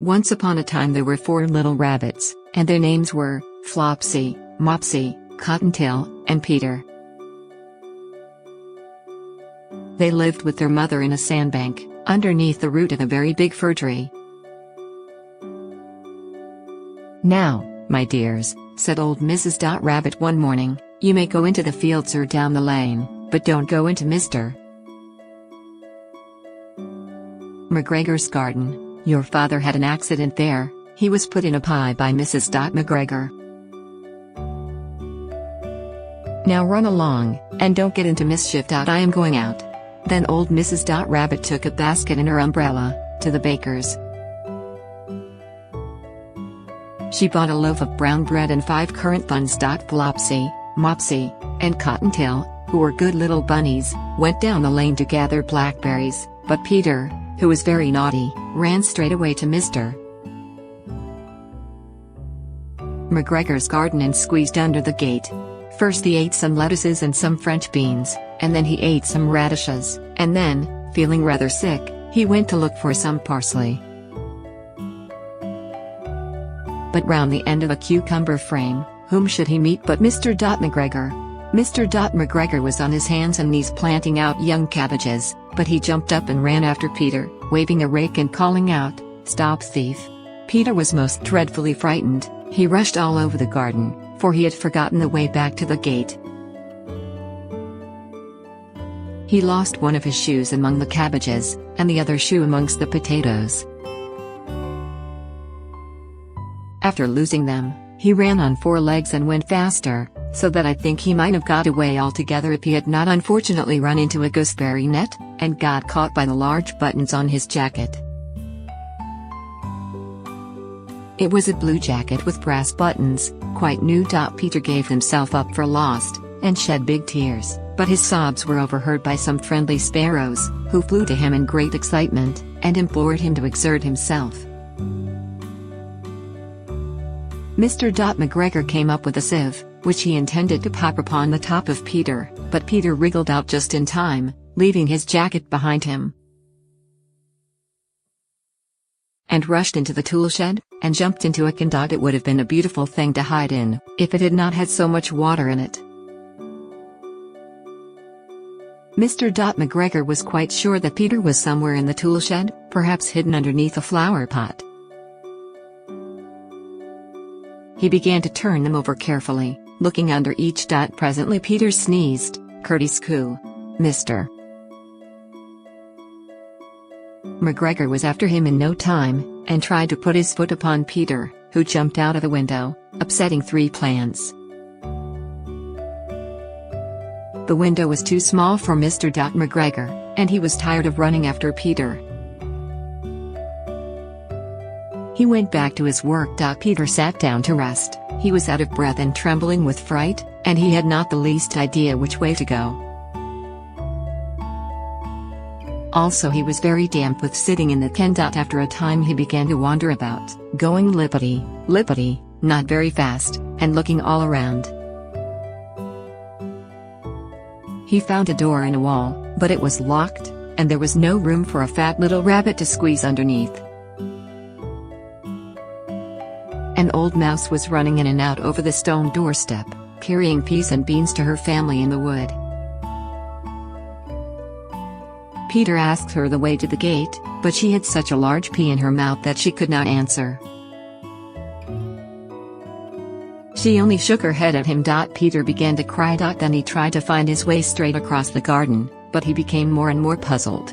Once upon a time there were 4 little rabbits, and their names were Flopsy, Mopsy, Cottontail, and Peter. They lived with their mother in a sandbank, underneath the root of a very big fir tree. "Now, my dears," said old Mrs. Rabbit one morning, "you may go into the fields or down the lane, but don't go into Mr. McGregor's garden. Your father had an accident there, he was put in a pie by Mrs. McGregor. Now run along, and don't get into mischief. I am going out." Then old Mrs. Rabbit took a basket and her umbrella, to the baker's. She bought a loaf of brown bread and 5 currant buns. Flopsy, Mopsy, and Cottontail, who were good little bunnies, went down the lane to gather blackberries, but Peter, who was very naughty, ran straight away to Mr. McGregor's garden and squeezed under the gate. First he ate some lettuces and some French beans, and then he ate some radishes, and then, feeling rather sick, he went to look for some parsley. But round the end of a cucumber frame, whom should he meet but Mr. McGregor? Mr. McGregor was on his hands and knees planting out young cabbages, but he jumped up and ran after Peter, waving a rake and calling out, "Stop, thief!" Peter was most dreadfully frightened. He rushed all over the garden, for he had forgotten the way back to the gate. He lost one of his shoes among the cabbages, and the other shoe amongst the potatoes. After losing them, he ran on 4 legs and went faster, so that I think he might have got away altogether if he had not unfortunately run into a gooseberry net, and got caught by the large buttons on his jacket. It was a blue jacket with brass buttons, quite new. Peter gave himself up for lost, and shed big tears, but his sobs were overheard by some friendly sparrows, who flew to him in great excitement, and implored him to exert himself. Mr. McGregor came up with a sieve, which he intended to pop upon the top of Peter, but Peter wriggled out just in time, leaving his jacket behind him, and rushed into the tool shed, and jumped into a can. It would have been a beautiful thing to hide in, if it had not had so much water in it. Mr. McGregor was quite sure that Peter was somewhere in the tool shed, perhaps hidden underneath a flower pot. He began to turn them over carefully, looking under each. Presently Peter sneezed, "Curtis coo, Mr. McGregor was after him in no time, and tried to put his foot upon Peter, who jumped out of the window, upsetting 3 plants. The window was too small for Mr. McGregor, and he was tired of running after Peter. He went back to his work. Peter sat down to rest. He was out of breath and trembling with fright, and he had not the least idea which way to go. Also he was very damp with sitting in the can. After a time he began to wander about, going lippity, lippity, not very fast, and looking all around. He found a door in a wall, but it was locked, and there was no room for a fat little rabbit to squeeze underneath. An old mouse was running in and out over the stone doorstep, carrying peas and beans to her family in the wood. Peter asked her the way to the gate, but she had such a large pea in her mouth that she could not answer. She only shook her head at him. Peter began to cry. Then he tried to find his way straight across the garden, but he became more and more puzzled.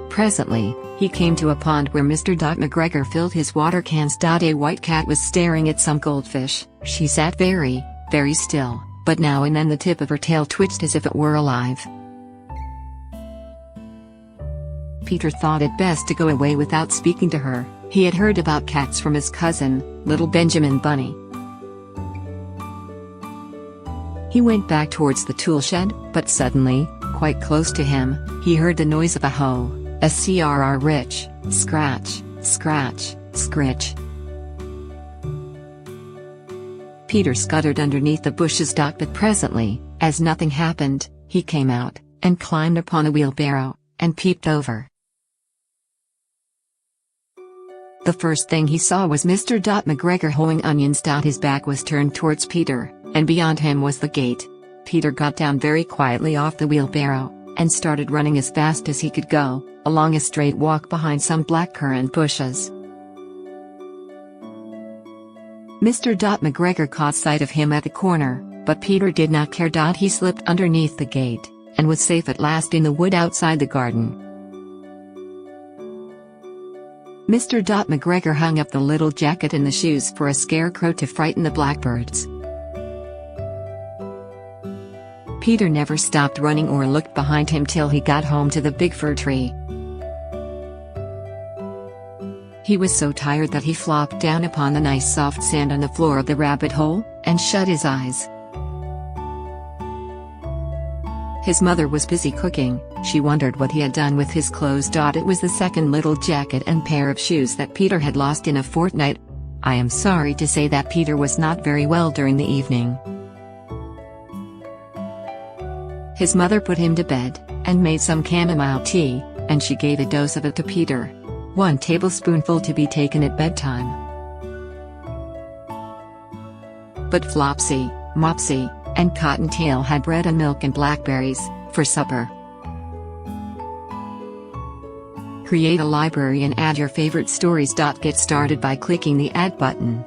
Presently, he came to a pond where Mr. McGregor filled his water cans. A white cat was staring at some goldfish. She sat very, very still, but now and then the tip of her tail twitched as if it were alive. Peter thought it best to go away without speaking to her. He had heard about cats from his cousin, little Benjamin Bunny. He went back towards the tool shed, but suddenly, quite close to him, he heard the noise of a hoe. A rich, scratch, scratch, scritch. Peter scuttered underneath the bushes. But presently, as nothing happened, he came out, and climbed upon a wheelbarrow, and peeped over. The first thing he saw was Mr. McGregor hoeing onions. His back was turned towards Peter, and beyond him was the gate. Peter got down very quietly off the wheelbarrow, and started running as fast as he could go, along a straight walk behind some black currant bushes. Mr. McGregor caught sight of him at the corner, but Peter did not care. He slipped underneath the gate, and was safe at last in the wood outside the garden. Mr. McGregor hung up the little jacket and the shoes for a scarecrow to frighten the blackbirds. Peter never stopped running or looked behind him till he got home to the big fir tree. He was so tired that he flopped down upon the nice soft sand on the floor of the rabbit hole, and shut his eyes. His mother was busy cooking. She wondered what he had done with his clothes. It was the second little jacket and pair of shoes that Peter had lost in a fortnight. I am sorry to say that Peter was not very well during the evening. His mother put him to bed, and made some chamomile tea, and she gave a dose of it to Peter. 1 tablespoonful to be taken at bedtime. But Flopsy, Mopsy, and Cottontail had bread and milk and blackberries for supper. Create a library and add your favorite stories. Get started by clicking the Add button.